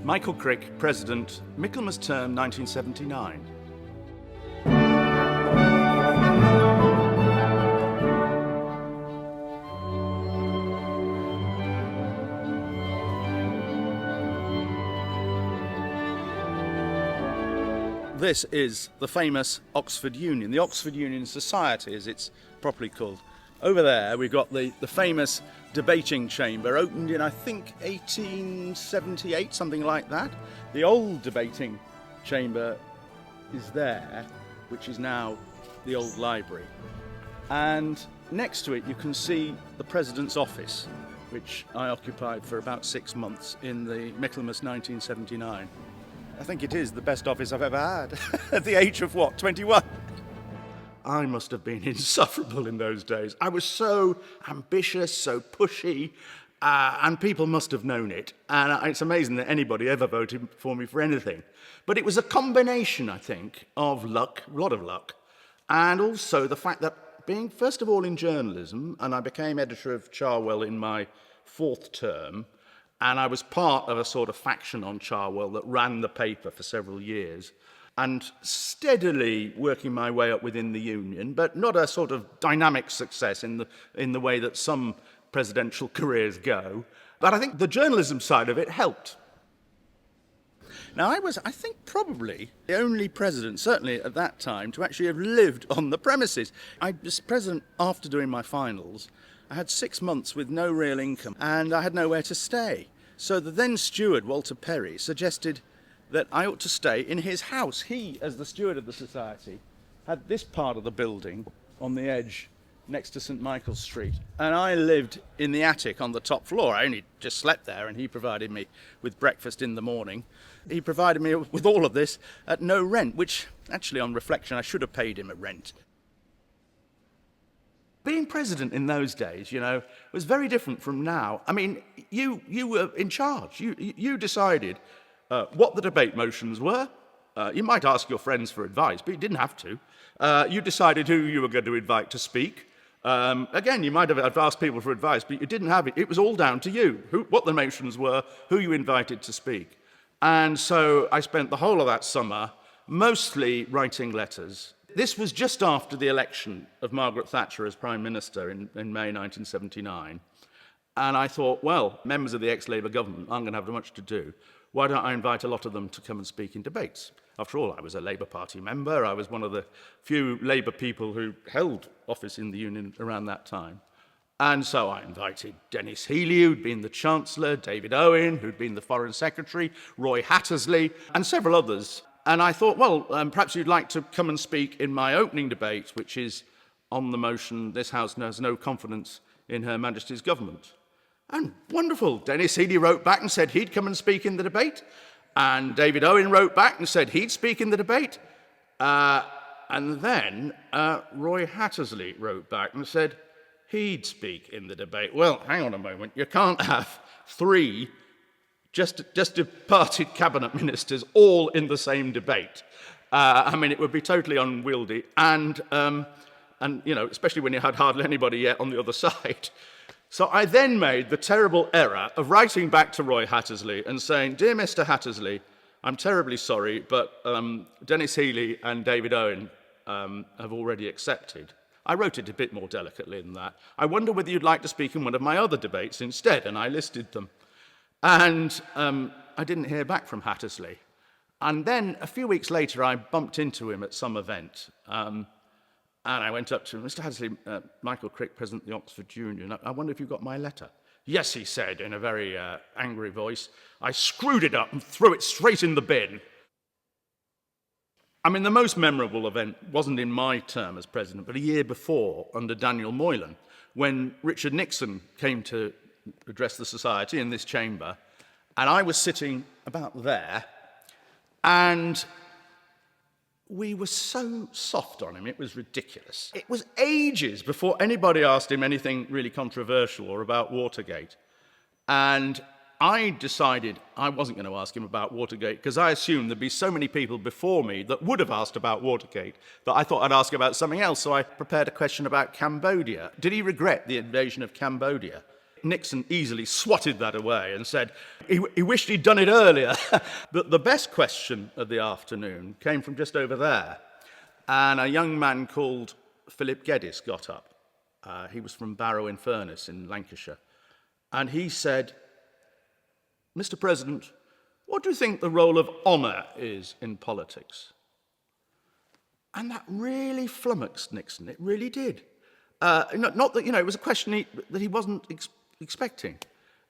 Michael Crick, President, Michaelmas term 1979. This is the famous Oxford Union, the Oxford Union Society as it's properly called. Over there we've got the famous debating chamber, opened in I think 1878, something like that. The old debating chamber is there, which is now the old library. And next to it you can see the President's office, which I occupied for about 6 months in the Michaelmas 1979. I think it is the best office I've ever had, at the age of, 21? I must have been insufferable in those days. I was so ambitious, so pushy, and people must have known it. And it's amazing that anybody ever voted for me for anything. But it was a combination, I think, of luck, a lot of luck, and also the fact that being, first of all, in journalism, and I became editor of Cherwell in my 4th term, and I was part of a sort of faction on Cherwell that ran the paper for several years, and steadily working my way up within the union, but not a sort of dynamic success in the way that some presidential careers go. But I think the journalism side of it helped. Now, I was, I think, probably the only president, certainly at that time, to actually have lived on the premises. I was president after doing my finals. I had 6 months with no real income, and I had nowhere to stay. So the then steward, Walter Perry, suggested that I ought to stay in his house. He, as the steward of the society, had this part of the building on the edge next to St. Michael's Street. And I lived in the attic on the top floor. I only just slept there, and he provided me with breakfast in the morning. He provided me with all of this at no rent, which, actually, on reflection, I should have paid him a rent. Being president in those days, was very different from now. I mean, you were in charge. You decided what the debate motions were. You might ask your friends for advice, but you didn't have to. You decided who you were going to invite to speak. Again, you might have asked people for advice, but you didn't have it. It was all down to you, what the motions were, who you invited to speak. And so I spent the whole of that summer mostly writing letters. This was just after the election of Margaret Thatcher as Prime Minister in May 1979. And I thought, well, members of the ex-Labour government aren't going to have much to do. Why don't I invite a lot of them to come and speak in debates? After all, I was a Labour Party member. I was one of the few Labour people who held office in the Union around that time. And so I invited Denis Healey, who'd been the Chancellor, David Owen, who'd been the Foreign Secretary, Roy Hattersley, and several others. And I thought, well, perhaps you'd like to come and speak in my opening debate, which is on the motion, this House has no confidence in Her Majesty's government. And wonderful, Denis Healey wrote back and said he'd come and speak in the debate. And David Owen wrote back and said he'd speak in the debate. And then Roy Hattersley wrote back and said he'd speak in the debate. Well, hang on a moment, you can't have 3 just departed cabinet ministers all in the same debate. It would be totally unwieldy, and especially when you had hardly anybody yet on the other side. So I then made the terrible error of writing back to Roy Hattersley and saying, "Dear Mr. Hattersley, I'm terribly sorry, but Denis Healey and David Owen have already accepted." I wrote it a bit more delicately than that. "I wonder whether you'd like to speak in one of my other debates instead," and I listed them. And I didn't hear back from Hattersley. And then a few weeks later, I bumped into him at some event. And I went up to him, "Mr. Hattersley, Michael Crick, President of the Oxford Union, I wonder if you got my letter." "Yes," he said in a very angry voice. "I screwed it up and threw it straight in the bin." The most memorable event wasn't in my term as president, but a year before, under Daniel Moylan, when Richard Nixon came to address the society in this chamber, and I was sitting about there, and we were so soft on him, it was ridiculous. It was ages before anybody asked him anything really controversial or about Watergate. And I decided I wasn't going to ask him about Watergate because I assumed there'd be so many people before me that would have asked about Watergate that I thought I'd ask about something else. So I prepared a question about Cambodia. Did he regret the invasion of Cambodia? Nixon easily swatted that away and said he wished he'd done it earlier. But the best question of the afternoon came from just over there. And a young man called Philip Geddes got up. He was from Barrow-in-Furness in Lancashire. And he said, "Mr. President, what do you think the role of honour is in politics?" And that really flummoxed Nixon. It really did. Not that, it was a question that he wasn't expecting.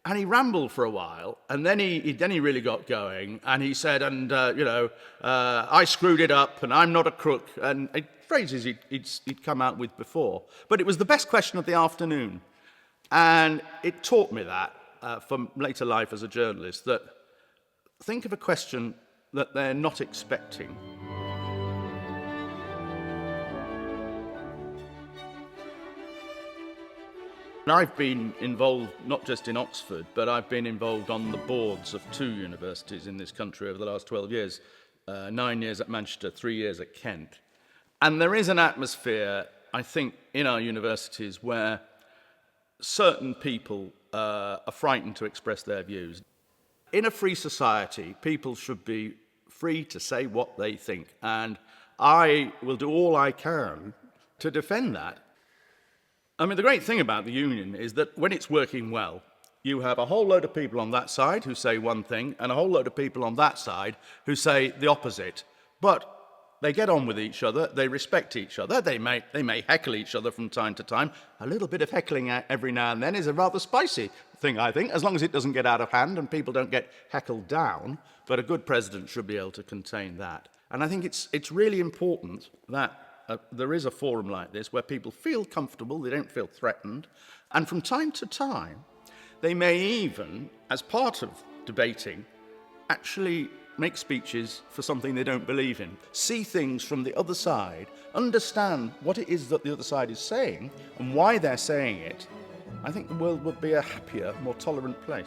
And he rambled for a while, and then he really got going, and he said, I screwed it up, and I'm not a crook, and phrases he'd come out with before. But it was the best question of the afternoon. And it taught me that, from later life as a journalist, that think of a question that they're not expecting. I've been involved not just in Oxford, but I've been involved on the boards of 2 universities in this country over the last 12 years, 9 years at Manchester, 3 years at Kent. And there is an atmosphere, I think, in our universities where certain people are frightened to express their views. In a free society, people should be free to say what they think, and I will do all I can to defend that. I mean, the great thing about the union is that when it's working well, you have a whole load of people on that side who say one thing and a whole load of people on that side who say the opposite. But they get on with each other, they respect each other, they may heckle each other from time to time. A little bit of heckling every now and then is a rather spicy thing, I think, as long as it doesn't get out of hand and people don't get heckled down. But a good president should be able to contain that. And I think it's really important that there is a forum like this where people feel comfortable, they don't feel threatened, and from time to time, they may even, as part of debating, actually make speeches for something they don't believe in, see things from the other side, understand what it is that the other side is saying and why they're saying it. I think the world would be a happier, more tolerant place.